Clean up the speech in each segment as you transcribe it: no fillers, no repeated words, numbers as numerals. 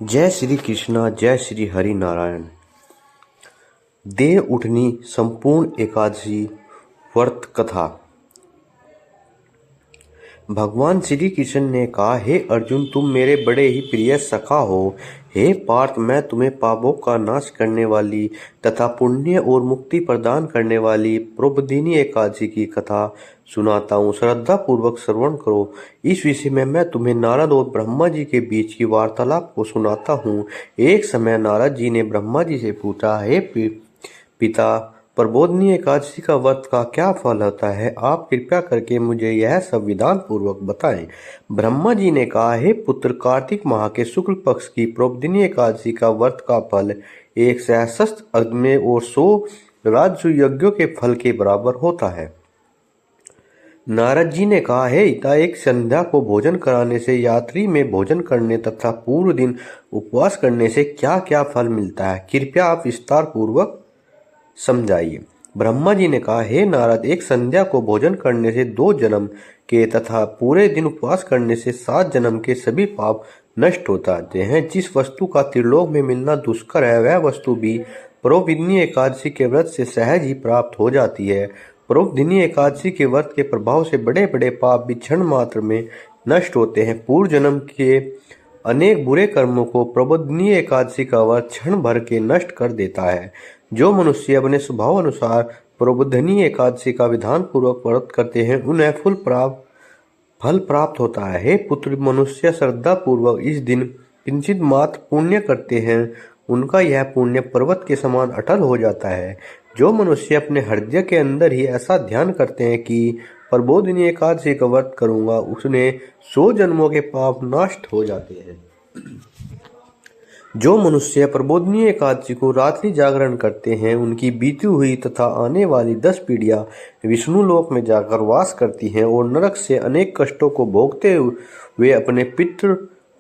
जय श्री कृष्णा। जय श्री हरि नारायण। देव उठनी संपूर्ण एकादशी व्रत कथा। भगवान श्री कृष्ण ने कहा, हे अर्जुन, तुम मेरे बड़े ही प्रिय सखा हो। हे पार्थ, मैं तुम्हें पापों का नाश करने वाली तथा पुण्य और मुक्ति प्रदान करने वाली प्रोबदिनी एकादशी की कथा सुनाता हूँ। श्रद्धा पूर्वक श्रवण करो। इस विषय में मैं तुम्हें नारद और ब्रह्मा जी के बीच की वार्तालाप को सुनाता हूँ। एक समय नारद जी ने ब्रह्मा जी से पूछा, हे पिता, प्रबोधनी एकादशी का व्रत का क्या फल होता है? आप कृपया करके मुझे यह सब विधान पूर्वक बताएं। ब्रह्मा जी ने कहा, हे पुत्र, कार्तिक माह के शुक्ल पक्ष की प्रबोधनी एकादशी का व्रत का फल एक सहस्त्र अग्नि और 100 राजसु यज्ञों के फल के बराबर होता है। नारद जी ने कहा, हे पिता, एक संध्या को भोजन कराने से, यात्री में भोजन करने तथा पूर्ण दिन उपवास करने से क्या क्या फल मिलता है? कृपया आप विस्तार पूर्वक समझाइए। ब्रह्मा जी ने कहा, हे नारद, एक संध्या को भोजन करने से 2 जन्म के तथा पूरे दिन उपवास करने से 7 जन्म के सभी पाप नष्ट हो जाते हैं। जिस वस्तु का त्रिलोक में मिलना दुष्कर है, वह वस्तु भी प्रबोधिनी एकादशी के व्रत से सहज ही प्राप्त हो जाती है। प्रबोधिनी एकादशी के व्रत के प्रभाव से बड़े बड़े पाप भी क्षण मात्र में नष्ट होते हैं। पूर्व जन्म के अनेक बुरे कर्मों को प्रबोधिनी एकादशी का व्रत क्षण भर के नष्ट कर देता है। जो मनुष्य अपने स्वभाव अनुसार प्रबोधिनी एकादशी का विधान पूर्वक व्रत करते हैं, उन्हें फल प्राप्त होता है। हे पुत्र, मनुष्य श्रद्धा पूर्वक इस दिन किंचित मात्र पुण्य करते हैं, उनका यह पुण्य पर्वत के समान अटल हो जाता है। जो मनुष्य अपने हृदय के अंदर ही ऐसा ध्यान करते हैं कि प्रबोधिनी एकादशी का व्रत करूंगा, उसने 100 जन्मों के पाप नष्ट हो जाते हैं। जो मनुष्य प्रबोधिनी एकादशी को रात्रि जागरण करते हैं, उनकी बीती हुई तथा आने वाली 10 पीढ़ियां विष्णु लोक में जाकर वास करती हैं और नरक से अनेक कष्टों को भोगते हुए अपने पितृ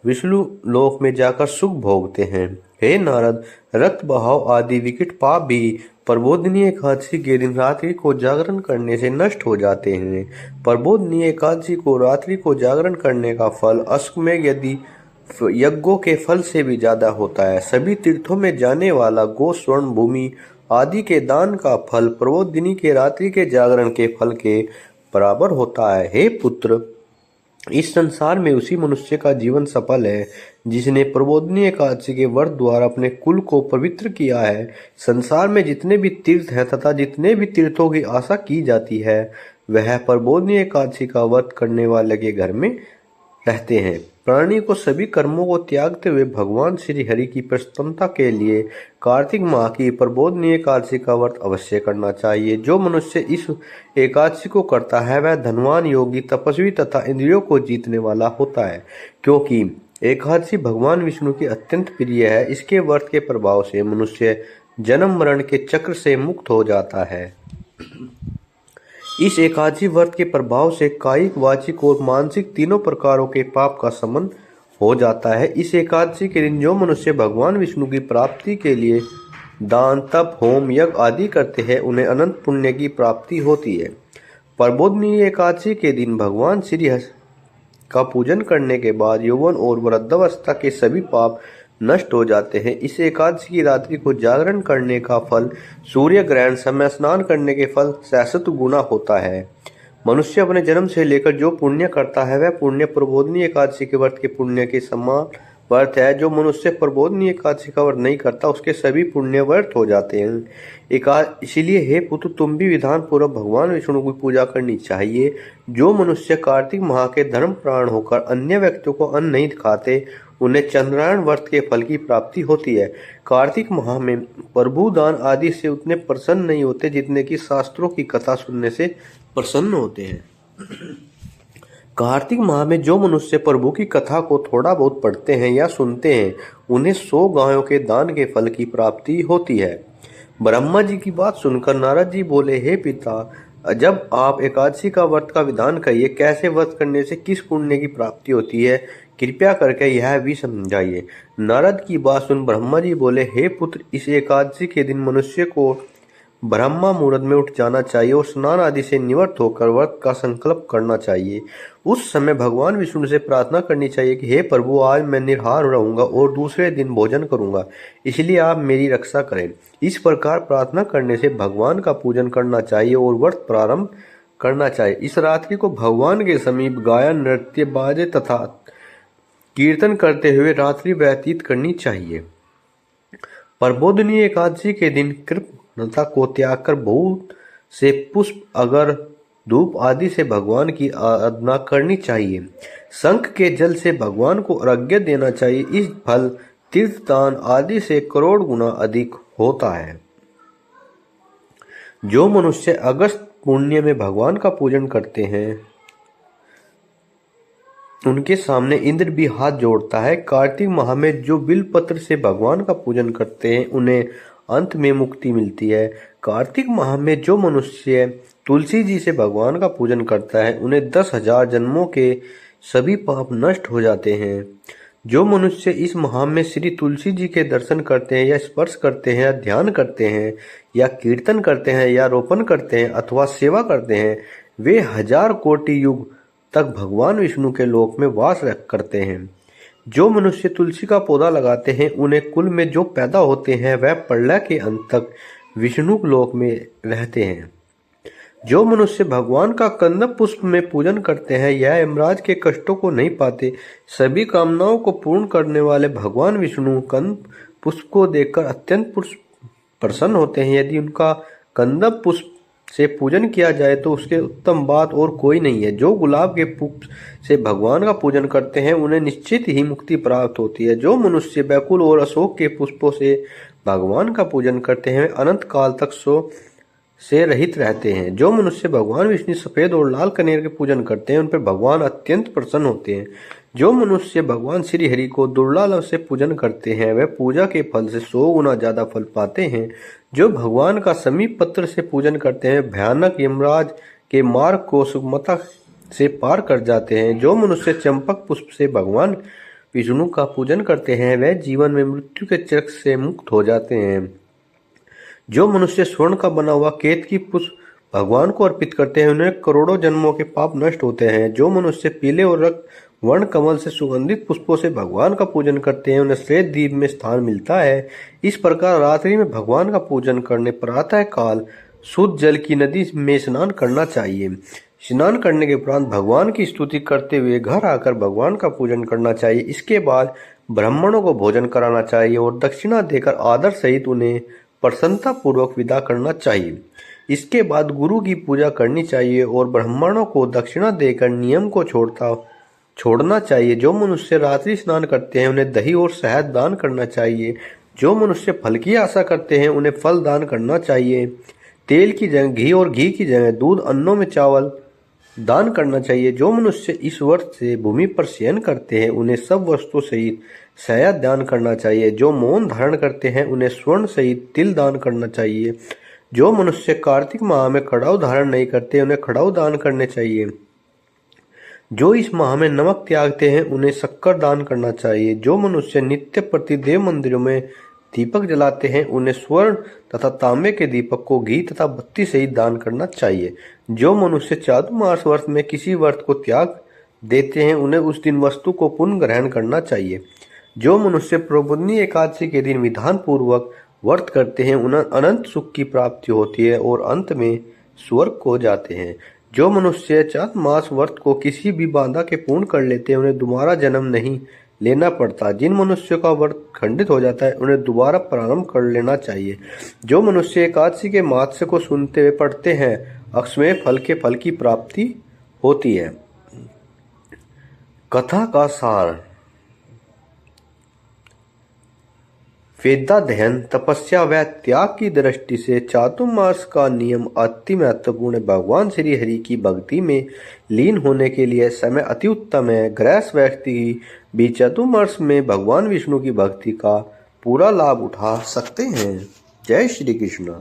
विष्णु लोक में जाकर सुख भोगते हैं। हे नारद, रक्त बहाव आदि विकट पाप भी प्रबोधिनी एकादशी के दिन रात्रि को जागरण करने से नष्ट हो जाते हैं। प्रबोधिनी एकादशी को रात्रि को जागरण करने का फल अश्वमेध यदि यज्ञों के फल से भी ज्यादा होता है। सभी तीर्थों में जाने वाला गो, स्वर्ण, भूमि आदि के दान का फल प्रबोधिनी के रात्रि के जागरण के फल के बराबर होता है। हे पुत्र, इस संसार में उसी मनुष्य का जीवन सफल है जिसने प्रबोधिनी एकादशी के व्रत द्वारा अपने कुल को पवित्र किया है। संसार में जितने भी तीर्थ हैं तथा जितने भी तीर्थों की आशा की जाती है, वह प्रबोधिनी एकादशी का व्रत करने वाले के घर में रहते हैं। प्राणी को सभी कर्मों को त्यागते हुए भगवान श्री हरि की प्रसन्नता के लिए कार्तिक माह की प्रबोधिनी एकादशी का व्रत अवश्य करना चाहिए। जो मनुष्य इस एकादशी को करता है, वह धनवान, योगी, तपस्वी तथा इंद्रियों को जीतने वाला होता है, क्योंकि एकादशी भगवान विष्णु की अत्यंत प्रिय है। इसके व्रत के प्रभाव से मनुष्य जन्म मरण के चक्र से मुक्त हो जाता है। इस एकादशी व्रत के प्रभाव से कायिक, वाचिक और मानसिक तीनों प्रकारों के पाप का शमन हो जाता है। इस एकादशी के दिन जो मनुष्य भगवान विष्णु की प्राप्ति के लिए दान, तप, होम, यज्ञ आदि करते हैं, उन्हें अनंत पुण्य की प्राप्ति होती है। प्रबोधिनी एकादशी के दिन भगवान श्री हरि का पूजन करने के बाद यौवन और वृद्धावस्था के सभी पाप नष्ट हो जाते हैं। इस एकादशी की रात्रि को जागरण करने का फल सूर्य ग्रहण समय स्नान करने के फल सहस्त्र गुना होता है। मनुष्य अपने जन्म से लेकर जो पुण्य करता है, वह पुण्य प्रबोधिनी एकादशी के व्रत के पुण्य के समान व्यर्थ है। जो मनुष्य प्रबोधिनी एकादशी का व्रत नहीं करता, उसके सभी पुण्य व्यर्थ हो जाते हैं। इसीलिए हे पुत्र, तुम भी विधान पूर्वक भगवान विष्णु की पूजा करनी चाहिए। जो मनुष्य कार्तिक माह के धर्म प्राण होकर अन्य व्यक्तियों को अन्न नहीं खाते, उन्हें चंद्रायण व्रत के फल की प्राप्ति होती है। कार्तिक माह में प्रभु दान आदि से उतने प्रसन्न नहीं होते जितने कि शास्त्रों की कथा सुनने से प्रसन्न होते हैं। कार्तिक माह में जो मनुष्य प्रभु की कथा को थोड़ा बहुत पढ़ते हैं या सुनते हैं, उन्हें 100 गायों के दान के फल की प्राप्ति होती है। ब्रह्मा जी की बात सुनकर नारद जी बोले, हे पिता, जब आप एकादशी का व्रत का विधान करिए, कैसे व्रत करने से किस पुण्य की प्राप्ति होती है, कृपया करके यह भी समझाइए। नारद की बात सुन ब्रह्मा जी बोले, हे पुत्र, इस एकादशी के दिन मनुष्य को ब्रह्मा मुहूर्त में उठ जाना चाहिए और स्नान आदि से निवृत्त होकर व्रत का संकल्प करना चाहिए। उस समय भगवान विष्णु से प्रार्थना करनी चाहिए कि हे प्रभु, आज मैं निराहार रहूंगा और दूसरे दिन भोजन करूंगा, इसलिए आप मेरी रक्षा करें। इस प्रकार प्रार्थना करने से भगवान का पूजन करना चाहिए और व्रत प्रारंभ करना चाहिए। इस रात्रि को भगवान के समीप गायन, नृत्य, बाजे तथा कीर्तन करते हुए रात्रि व्यतीत करनी चाहिए। प्रबोधिनी एकादशी के दिन कृपणता को त्याग कर बहुत से पुष्प, अगर, धूप आदि से भगवान की आराधना करनी चाहिए। शंख के जल से भगवान को अर्घ्य देना चाहिए। इस फल तीर्थदान आदि से करोड़ गुना अधिक होता है। जो मनुष्य अगस्त पुण्य में भगवान का पूजन करते हैं उनके सामने इंद्र भी हाथ जोड़ता है। कार्तिक माह में जो बिलपत्र से भगवान का पूजन करते हैं उन्हें अंत में मुक्ति मिलती है। कार्तिक माह में जो मनुष्य तुलसी जी से भगवान का पूजन करता है उन्हें 10,000 जन्मों के सभी पाप नष्ट हो जाते हैं। जो मनुष्य इस माह में श्री तुलसी जी के दर्शन करते हैं या स्पर्श करते हैं या ध्यान करते हैं या कीर्तन करते हैं या रोपण करते हैं अथवा सेवा करते हैं, वे 1000 कोटि युग तक भगवान विष्णु के लोक में वास करते हैं। जो मनुष्य तुलसी का पौधा लगाते हैं उन्हें कुल में जो पैदा होते हैं वह प्रलय के अंत तक विष्णु लोक में रहते हैं। जो मनुष्य भगवान का कंदम पुष्प में पूजन करते हैं यह यमराज के कष्टों को नहीं पाते। सभी कामनाओं को पूर्ण करने वाले भगवान विष्णु कंद पुष्प को देखकर अत्यंत प्रसन्न होते हैं। यदि उनका कंदम पुष्प से पूजन किया जाए तो उसके उत्तम बात और कोई नहीं है। जो गुलाब के पुष्प से भगवान का पूजन करते हैं उन्हें निश्चित ही मुक्ति प्राप्त होती है। जो मनुष्य बैकुल और अशोक के पुष्पों से भगवान का पूजन करते हैं अनंत काल तक से रहित रहते हैं। जो मनुष्य भगवान विष्णु सफेद और लाल कनेर के पूजन करते हैं उन पर भगवान अत्यंत प्रसन्न होते हैं। जो मनुष्य भगवान श्री हरि को दुर्लभ से पूजन करते हैं वह पूजा के फल से 100 गुना ज्यादा फल पाते हैं। जो भगवान का समीप पत्र से पूजन करते हैं भयानक यमराज के मार्ग को सुगमता से पार कर जाते हैं। जो मनुष्य चंपक पुष्प से भगवान विष्णु का पूजन करते हैं वह जीवन में मृत्यु के चक्र से मुक्त हो जाते हैं। जो मनुष्य स्वर्ण का बना हुआ केतकी पुष्प भगवान को अर्पित करते हैं उन्हें करोड़ों जन्मों के पाप नष्ट होते हैं। जो मनुष्य पीले और रक्त वर्ण कमल से सुगंधित पुष्पों से भगवान का पूजन करते हैं उन्हें श्वेत द्वीप में स्थान मिलता है। इस प्रकार रात्रि में भगवान का पूजन करने प्रातः काल शुद्ध जल की नदी में स्नान करना चाहिए। स्नान करने के उपरांत भगवान की स्तुति करते हुए घर आकर भगवान का पूजन करना चाहिए। इसके बाद ब्राह्मणों को भोजन कराना चाहिए और दक्षिणा देकर आदर सहित उन्हें प्रसन्नता पूर्वक विदा करना चाहिए। इसके बाद गुरु की पूजा करनी चाहिए और ब्राह्मणों को दक्षिणा देकर नियम को छोड़ना चाहिए। जो मनुष्य रात्रि स्नान करते हैं उन्हें दही और शहद दान करना चाहिए। जो मनुष्य फल की आशा करते हैं उन्हें फल दान करना चाहिए। तेल की जगह घी और घी की जगह दूध, अन्नों में चावल दान करना चाहिए। जो मनुष्य इस व्रत से भूमि पर शयन करते हैं उन्हें सब वस्तु सहित शया दान करना चाहिए। जो मौन धारण करते हैं उन्हें स्वर्ण सहित तिल दान करना चाहिए। जो मनुष्य कार्तिक माह में खड़ाऊ धारण नहीं करते उन्हें खड़ाऊ दान करने चाहिए। जो इस माह में नमक त्यागते हैं उन्हें शक्कर दान करना चाहिए। जो मनुष्य नित्य प्रति देव मंदिरों में दीपक जलाते हैं उन्हें स्वर्ण तथा तांबे के दीपक को घी तथा बत्ती सहित दान करना चाहिए। जो मनुष्य चातुर्मास व्रत में किसी व्रत को त्याग देते हैं उन्हें उस दिन वस्तु को पुनः ग्रहण करना चाहिए। जो मनुष्य प्रबोधिनी एकादशी के दिन विधान पूर्वक व्रत करते हैं उन्हें अनंत सुख की प्राप्ति होती है और अंत में स्वर्ग को जाते हैं। जो मनुष्य चातुर्मास व्रत को किसी भी बाधा के पूर्ण कर लेते हैं उन्हें दोबारा जन्म नहीं लेना पड़ता। जिन मनुष्यों का व्रत खंडित हो जाता है उन्हें दोबारा प्रारंभ कर लेना चाहिए। जो मनुष्य एकादशी के महत्व को सुनते हुए पढ़ते हैं अक्षय फल की प्राप्ति होती है। कथा का सार। वेदाध्ययन, तपस्या व त्याग की दृष्टि से चातुर्मास का नियम अति महत्वपूर्ण है। भगवान श्री हरि की भक्ति में लीन होने के लिए समय अति उत्तम है। गृहस्थ व्यक्ति भी चातुर्मास में भगवान विष्णु की भक्ति का पूरा लाभ उठा सकते हैं। जय श्री कृष्ण।